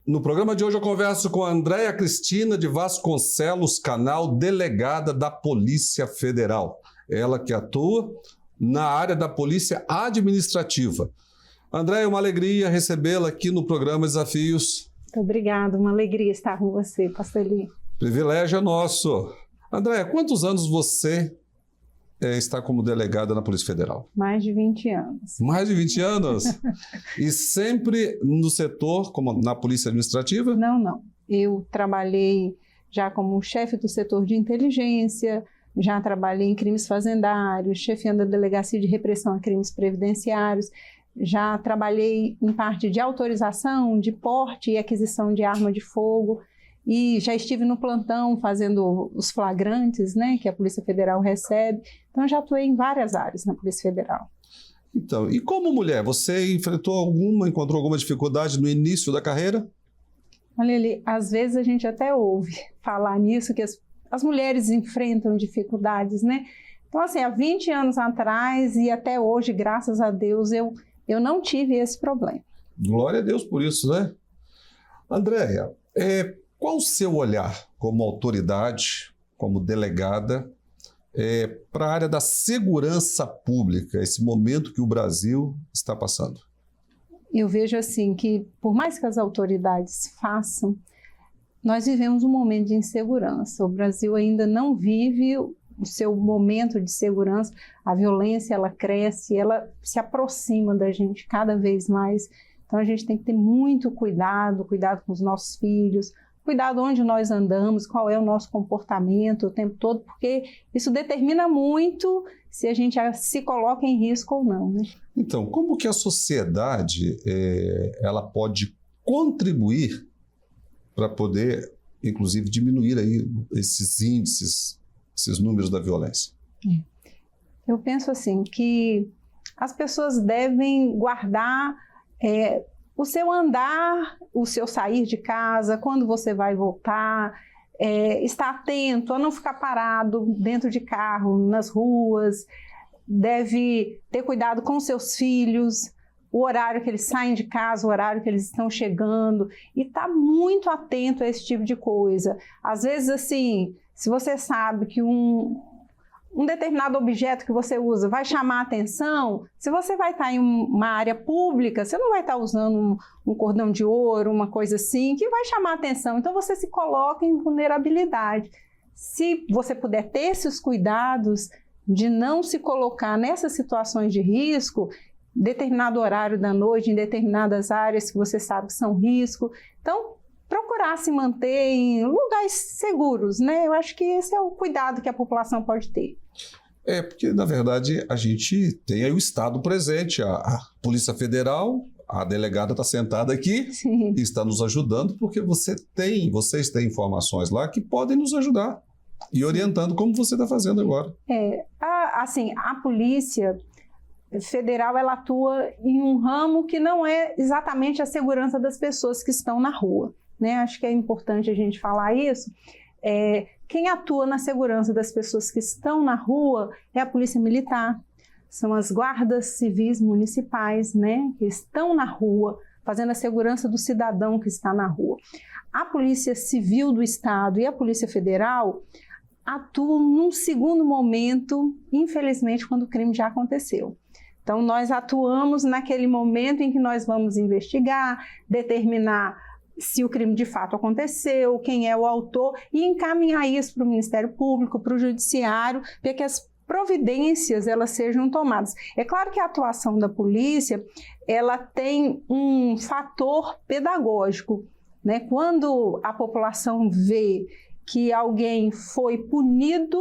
No programa de hoje eu converso com a Andréia Cristina de Vasconcelos Canal, delegada da Polícia Federal. Ela que atua na área da Polícia Administrativa. Andréia, é uma alegria recebê-la aqui no programa Desafios. Muito obrigada, uma alegria estar com você, Pastor Eli. Privilégio é nosso. Andréia, quantos anos você está como delegada na Polícia Federal? Mais de 20 anos. Mais de 20 anos? E sempre no setor, como na Polícia Administrativa? Não. Eu trabalhei já como chefe do setor de inteligência, já trabalhei em crimes fazendários, chefiando a Delegacia de Repressão a Crimes Previdenciários, já trabalhei em parte de autorização, de porte e aquisição de arma de fogo, e já estive no plantão fazendo os flagrantes, né, que a Polícia Federal recebe. Então, já atuei em várias áreas na Polícia Federal. Então, e como mulher, você encontrou alguma dificuldade no início da carreira? Olha ali, às vezes a gente até ouve falar nisso, que as mulheres enfrentam dificuldades, né? Então, assim, há 20 anos atrás e até hoje, graças a Deus, eu não tive esse problema. Glória a Deus por isso, né? Andréia, qual o seu olhar como autoridade, como delegada, para a área da segurança pública, esse momento que o Brasil está passando? Eu vejo assim que, por mais que as autoridades façam, nós vivemos um momento de insegurança. O Brasil ainda não vive o seu momento de segurança. A violência, ela cresce, ela se aproxima da gente cada vez mais. Então, a gente tem que ter muito cuidado com os nossos filhos, cuidado onde nós andamos, qual é o nosso comportamento o tempo todo, porque isso determina muito se a gente se coloca em risco ou não, né? Então, como que a sociedade ela pode contribuir para poder, inclusive, diminuir aí esses índices, esses números da violência? Eu penso assim, que as pessoas devem guardar o seu andar, o seu sair de casa, quando você vai voltar, estar atento a não ficar parado dentro de carro, nas ruas, deve ter cuidado com seus filhos, o horário que eles saem de casa, o horário que eles estão chegando, e estar muito atento a esse tipo de coisa. Às vezes, assim, se você sabe que um determinado objeto que você usa vai chamar a atenção, se você vai estar em uma área pública, você não vai estar usando um cordão de ouro, uma coisa assim, que vai chamar a atenção. Então, você se coloca em vulnerabilidade. Se você puder ter esses cuidados de não se colocar nessas situações de risco, determinado horário da noite, em determinadas áreas que você sabe que são risco, então, procurar se manter em lugares seguros, né? Eu acho que esse é o cuidado que a população pode ter. Porque, na verdade, a gente tem aí o Estado presente, a Polícia Federal, a delegada está sentada aqui. Sim. E está nos ajudando, porque vocês têm informações lá que podem nos ajudar e orientando como você está fazendo agora. A Polícia Federal, ela atua em um ramo que não é exatamente a segurança das pessoas que estão na rua, né? Acho que é importante a gente falar isso. Quem atua na segurança das pessoas que estão na rua é a Polícia Militar, são as guardas civis municipais, né, que estão na rua, fazendo a segurança do cidadão que está na rua. A Polícia Civil do Estado e a Polícia Federal atuam num segundo momento, infelizmente, quando o crime já aconteceu. Então, nós atuamos naquele momento em que nós vamos investigar, determinar se o crime de fato aconteceu, quem é o autor, e encaminhar isso para o Ministério Público, para o Judiciário, para que as providências elas sejam tomadas. É claro que a atuação da polícia, ela tem um fator pedagógico, né? Quando a população vê que alguém foi punido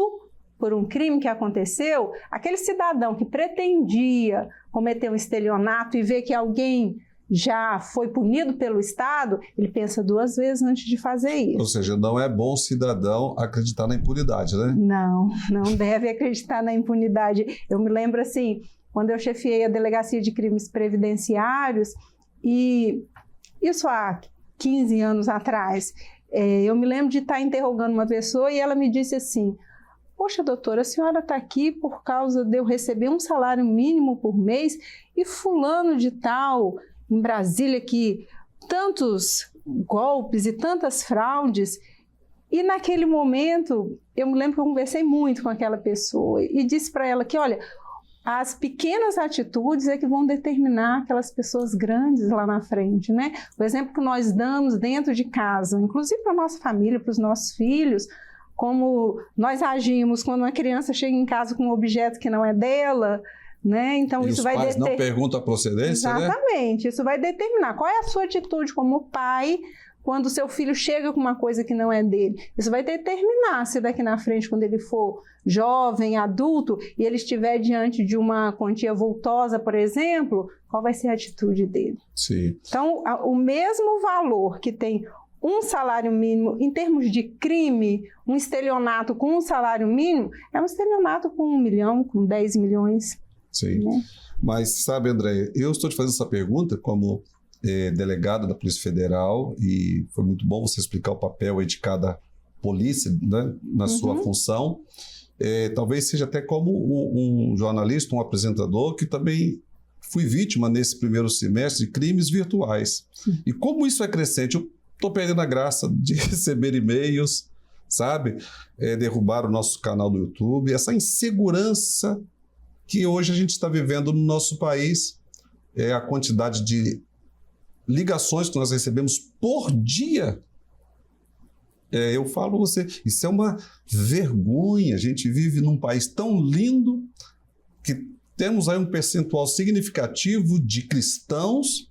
por um crime que aconteceu, aquele cidadão que pretendia cometer um estelionato e vê que alguém já foi punido pelo Estado, ele pensa duas vezes antes de fazer isso. Ou seja, não é bom cidadão acreditar na impunidade, né? Não deve acreditar na impunidade. Eu me lembro assim, quando eu chefiei a Delegacia de Crimes Previdenciários, e isso há 15 anos atrás, eu me lembro de estar interrogando uma pessoa e ela me disse assim: poxa, doutora, a senhora está aqui por causa de eu receber um salário mínimo por mês e fulano de tal, em Brasília, que tantos golpes e tantas fraudes. E naquele momento, eu me lembro que eu conversei muito com aquela pessoa e disse para ela que, olha, as pequenas atitudes é que vão determinar aquelas pessoas grandes lá na frente, né? O exemplo que nós damos dentro de casa, inclusive para a nossa família, para os nossos filhos, como nós agimos quando uma criança chega em casa com um objeto que não é dela, né? Então, e isso os vai pais não perguntam a procedência, exatamente, né? Isso vai determinar qual é a sua atitude como pai quando o seu filho chega com uma coisa que não é dele. Isso vai determinar se daqui na frente, quando ele for jovem, adulto, e ele estiver diante de uma quantia vultosa, por exemplo, qual vai ser a atitude dele. Sim. Então, o mesmo valor que tem um salário mínimo em termos de crime, um estelionato com um salário mínimo, é um estelionato com 1 milhão, com 10 milhões. Sim. Né? Mas, sabe, André, eu estou te fazendo essa pergunta como delegado da Polícia Federal, e foi muito bom você explicar o papel aí de cada polícia, né, na sua função. Talvez seja até como um jornalista, um apresentador, que também fui vítima nesse primeiro semestre de crimes virtuais. Sim. E como isso é crescente, eu estou perdendo a graça de receber e-mails, sabe? Derrubar o nosso canal do YouTube, essa insegurança que hoje a gente está vivendo no nosso país, a quantidade de ligações que nós recebemos por dia. Eu falo a você, isso é uma vergonha. A gente vive num país tão lindo que temos aí um percentual significativo de cristãos,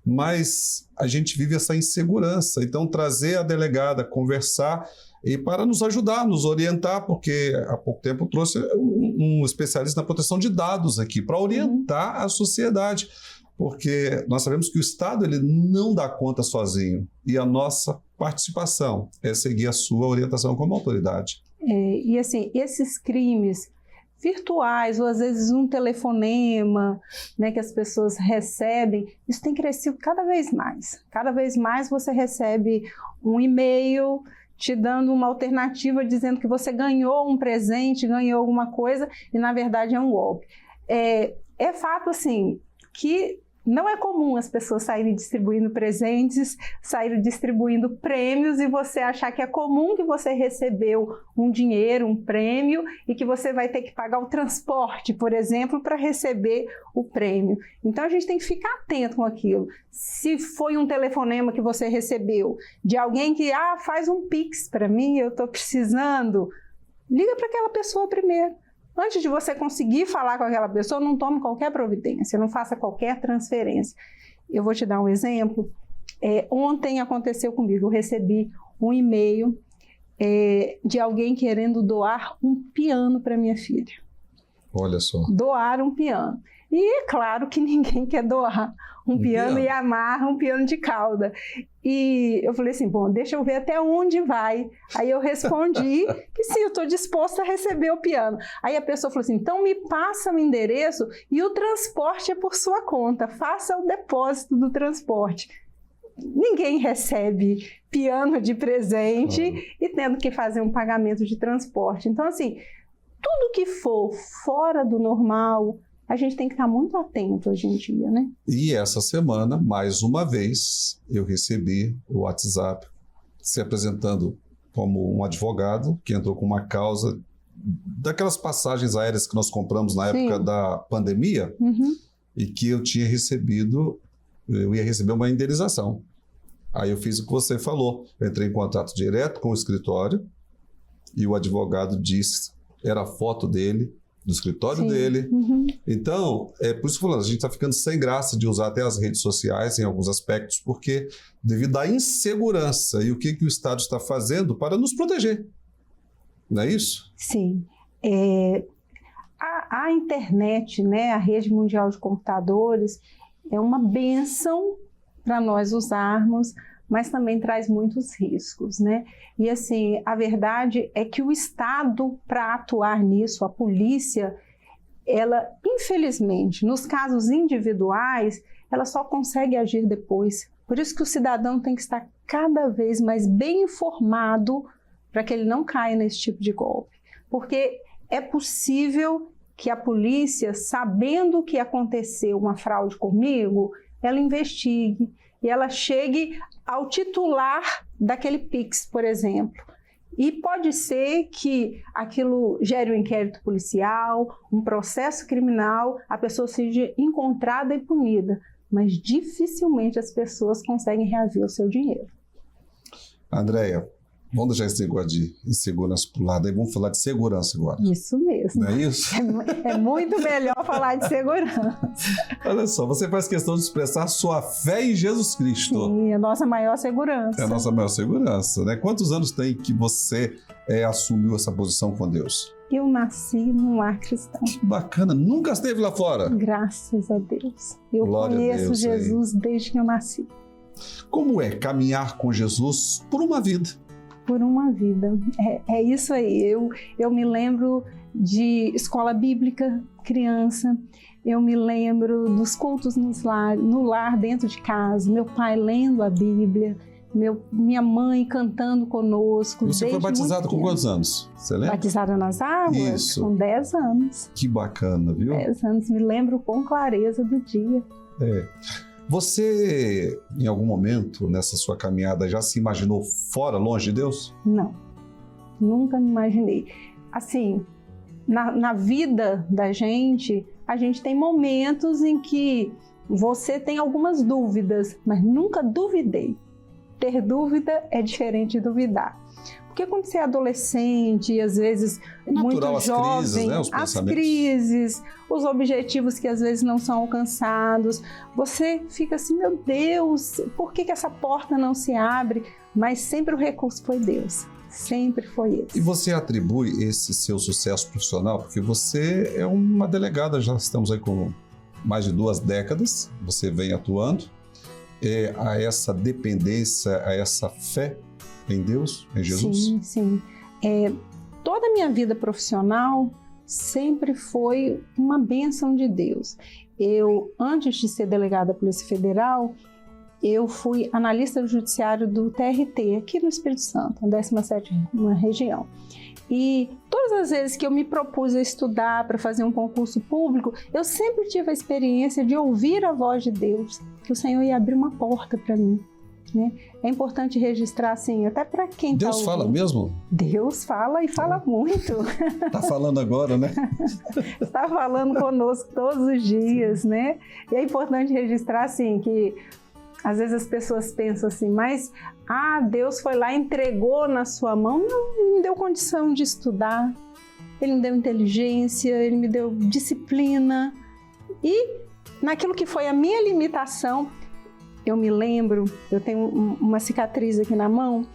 mas a gente vive essa insegurança. Então, trazer a delegada, conversar e para nos ajudar, nos orientar, porque há pouco tempo eu trouxe um especialista na proteção de dados aqui para orientar a sociedade. Porque nós sabemos que o Estado ele não dá conta sozinho, e a nossa participação é seguir a sua orientação como autoridade. E assim, esses crimes virtuais, ou às vezes um telefonema, né, que as pessoas recebem, isso tem crescido cada vez mais. Cada vez mais você recebe um e-mail te dando uma alternativa, dizendo que você ganhou um presente, ganhou alguma coisa, e na verdade é um golpe. É fato, assim, que não é comum as pessoas saírem distribuindo presentes, saírem distribuindo prêmios e você achar que é comum que você recebeu um dinheiro, um prêmio e que você vai ter que pagar o transporte, por exemplo, para receber o prêmio. Então a gente tem que ficar atento com aquilo. Se foi um telefonema que você recebeu de alguém que faz um Pix para mim, eu estou precisando, liga para aquela pessoa primeiro. Antes de você conseguir falar com aquela pessoa, não tome qualquer providência, não faça qualquer transferência. Eu vou te dar um exemplo. Ontem aconteceu comigo, eu recebi um e-mail de alguém querendo doar um piano para minha filha. Olha só. Doar um piano. E é claro que ninguém quer doar um piano e amarra um piano de cauda. E eu falei assim, bom, deixa eu ver até onde vai. Aí eu respondi que sim, eu estou disposta a receber o piano. Aí a pessoa falou assim, então me passa o endereço e o transporte é por sua conta, faça o depósito do transporte. Ninguém recebe piano de presente e tendo que fazer um pagamento de transporte. Então, assim, tudo que for fora do normal, a gente tem que estar muito atento hoje em dia, né? E essa semana, mais uma vez, eu recebi o WhatsApp se apresentando como um advogado que entrou com uma causa daquelas passagens aéreas que nós compramos na época da pandemia e que eu ia receber uma indenização. Aí eu fiz o que você falou, eu entrei em contato direto com o escritório e o advogado disse, era a foto dele, do escritório dele. Então, é por isso que eu falando, a gente está ficando sem graça de usar até as redes sociais em alguns aspectos, porque devido à insegurança e o que o Estado está fazendo para nos proteger. Não é isso? Sim. A internet, né, a rede mundial de computadores, é uma bênção para nós usarmos, mas também traz muitos riscos, né? E assim, a verdade é que o Estado, para atuar nisso, a polícia, ela, infelizmente, nos casos individuais, ela só consegue agir depois. Por isso que o cidadão tem que estar cada vez mais bem informado para que ele não caia nesse tipo de golpe. Porque é possível que a polícia, sabendo que aconteceu uma fraude comigo, ela investigue, e ela chegue ao titular daquele Pix, por exemplo. E pode ser que aquilo gere um inquérito policial, um processo criminal, a pessoa seja encontrada e punida, mas dificilmente as pessoas conseguem reaver o seu dinheiro. Andréia, vamos deixar esse negócio de insegurança para o lado aí, vamos falar de segurança agora. Isso mesmo. Não é isso? É muito melhor falar de segurança. Olha só, você faz questão de expressar sua fé em Jesus Cristo. Sim, é a nossa maior segurança. É a nossa maior segurança, né? Quantos anos tem que você assumiu essa posição com Deus? Eu nasci num lar cristão. Que bacana, nunca esteve lá fora? Graças a Deus. Eu Glória conheço a Deus, Jesus desde que eu nasci. Como é caminhar com Jesus por uma vida? Por uma vida. É isso aí. Eu me lembro de escola bíblica, criança. Eu me lembro dos cultos no lar, dentro de casa. Meu pai lendo a Bíblia. Minha mãe cantando conosco. Você foi batizado com quantos anos? Você lembra? Batizada nas águas? Isso. Com 10 anos. Que bacana, viu? 10 anos. Me lembro com clareza do dia. Você, em algum momento, nessa sua caminhada, já se imaginou fora, longe de Deus? Não. Nunca me imaginei. Assim, na vida da gente, a gente tem momentos em que você tem algumas dúvidas, mas nunca duvidei. Ter dúvida é diferente de duvidar. Porque quando você é adolescente e às vezes muito jovem, crises, né? as crises, os objetivos que às vezes não são alcançados, você fica assim, meu Deus, por que essa porta não se abre? Mas sempre o recurso foi Deus, sempre foi esse. E você atribui esse seu sucesso profissional, porque você é uma delegada, já estamos aí com mais de 2 décadas, você vem atuando, a essa dependência, a essa fé em Deus, em Jesus? Sim, sim. Toda a minha vida profissional sempre foi uma bênção de Deus. Eu, antes de ser delegada da Polícia Federal, eu fui analista do judiciário do TRT, aqui no Espírito Santo, na 17ª região. E todas as vezes que eu me propus a estudar para fazer um concurso público, eu sempre tive a experiência de ouvir a voz de Deus, que o Senhor ia abrir uma porta para mim. Né? É importante registrar assim, até para quem está ouvindo. Deus fala mesmo? Deus fala e fala muito. Está falando agora, né? Está falando conosco todos os dias, né? E é importante registrar assim que às vezes as pessoas pensam assim, mas Deus foi lá e entregou na sua mão. Não, Ele me deu condição de estudar, Ele me deu inteligência, Ele me deu disciplina. E naquilo que foi a minha limitação, eu me lembro, eu tenho uma cicatriz aqui na mão,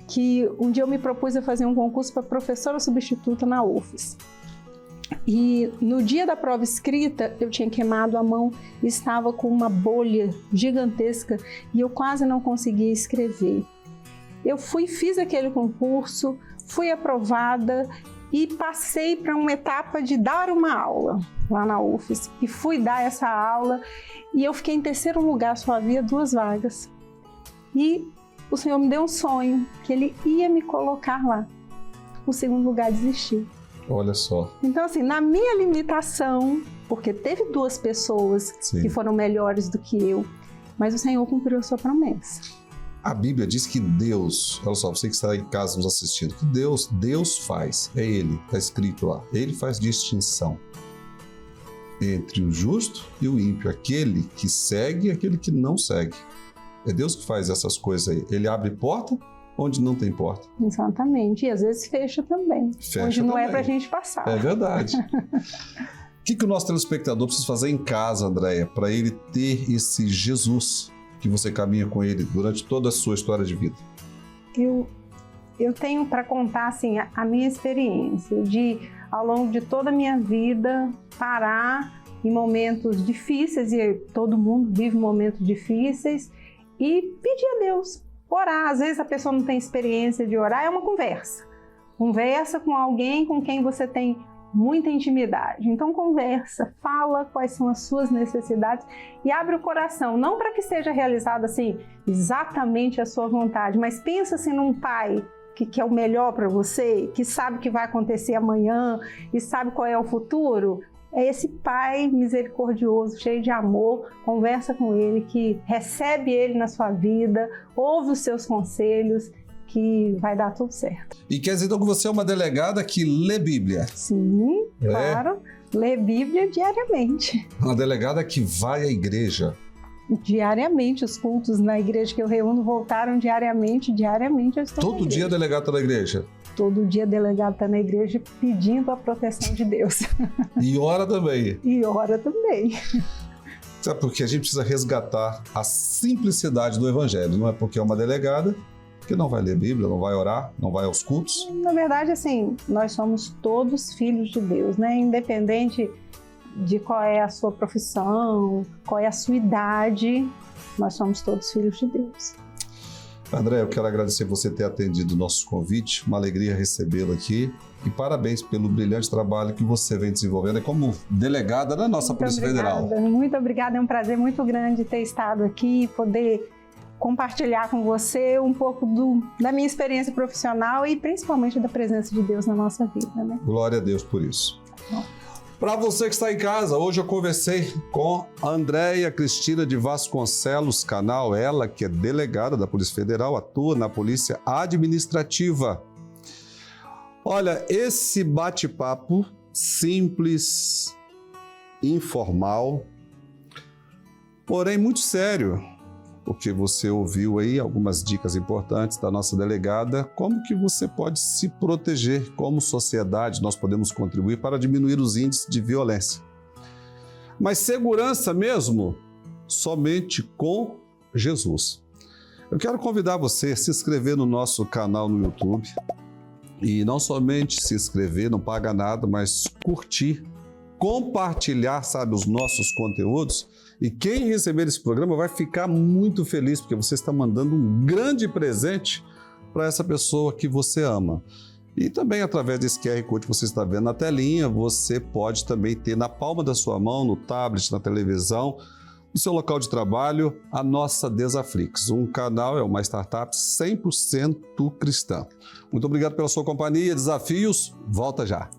que um dia eu me propus a fazer um concurso para professora substituta na UFES. E no dia da prova escrita, eu tinha queimado a mão e estava com uma bolha gigantesca e eu quase não conseguia escrever. Eu fiz aquele concurso, fui aprovada e passei para uma etapa de dar uma aula lá na UFES. E fui dar essa aula e eu fiquei em 3º lugar, só havia 2 vagas. E o Senhor me deu um sonho, que Ele ia me colocar lá. O 2º lugar desistiu. Olha só. Então, assim, na minha limitação, porque teve 2 pessoas que foram melhores do que eu, mas o Senhor cumpriu a sua promessa. A Bíblia diz que Deus, olha só, você que está em casa nos assistindo, que Deus faz, é Ele, está escrito lá, Ele faz distinção entre o justo e o ímpio, aquele que segue e aquele que não segue. É Deus que faz essas coisas aí. Ele abre porta onde não tem porta. Exatamente. E às vezes fecha também. Fecha onde não também. É para a gente passar. É verdade. O que o nosso telespectador precisa fazer em casa, Andréia, para ele ter esse Jesus que você caminha com ele durante toda a sua história de vida? Eu tenho para contar assim, a minha experiência de, ao longo de toda a minha vida, parar em momentos difíceis, e todo mundo vive momentos difíceis, e pedir a Deus, orar. Às vezes a pessoa não tem experiência de orar, é uma conversa. Conversa com alguém com quem você tem muita intimidade. Então conversa, fala quais são as suas necessidades e abre o coração, não para que seja realizado assim exatamente a sua vontade, mas pensa assim num pai que quer o melhor para você, que sabe o que vai acontecer amanhã e sabe qual é o futuro. é esse pai misericordioso, cheio de amor, conversa com ele, que recebe ele na sua vida, ouve os seus conselhos, que vai dar tudo certo. E quer dizer então que você é uma delegada que lê Bíblia? Sim, claro. Lê Bíblia diariamente. Uma delegada que vai à igreja? Diariamente, os cultos na igreja que eu reúno voltaram diariamente eu estou Todo dia a delegada está na igreja? Todo dia delegado está na igreja pedindo a proteção de Deus. E ora também? E ora também. Sabe por quê? A gente precisa resgatar a simplicidade do evangelho. Não é porque é uma delegada que não vai ler Bíblia, não vai orar, não vai aos cultos. Na verdade, assim, nós somos todos filhos de Deus, né? Independente de qual é a sua profissão, qual é a sua idade, nós somos todos filhos de Deus. André, eu quero agradecer você ter atendido o nosso convite, uma alegria recebê-lo aqui e parabéns pelo brilhante trabalho que você vem desenvolvendo como delegada da nossa Polícia Federal. Muito obrigada, é um prazer muito grande ter estado aqui e poder compartilhar com você um pouco da minha experiência profissional e principalmente da presença de Deus na nossa vida, né? Glória a Deus por isso. Para você que está em casa, hoje eu conversei com a Andréia Cristina de Vasconcelos Canal, ela que é delegada da Polícia Federal, atua na Polícia Administrativa. Olha, esse bate-papo simples, informal, porém muito sério, porque você ouviu aí algumas dicas importantes da nossa delegada, como que você pode se proteger, como sociedade nós podemos contribuir para diminuir os índices de violência. Mas segurança mesmo, somente com Jesus. Eu quero convidar você a se inscrever no nosso canal no YouTube e não somente se inscrever, não paga nada, mas curtir, compartilhar, sabe, os nossos conteúdos. E quem receber esse programa vai ficar muito feliz, porque você está mandando um grande presente para essa pessoa que você ama. E também através desse QR Code que você está vendo na telinha, você pode também ter na palma da sua mão, no tablet, na televisão, no seu local de trabalho, a nossa Desaflix. Um canal, é uma startup 100% cristã. Muito obrigado pela sua companhia. Desafios, volta já.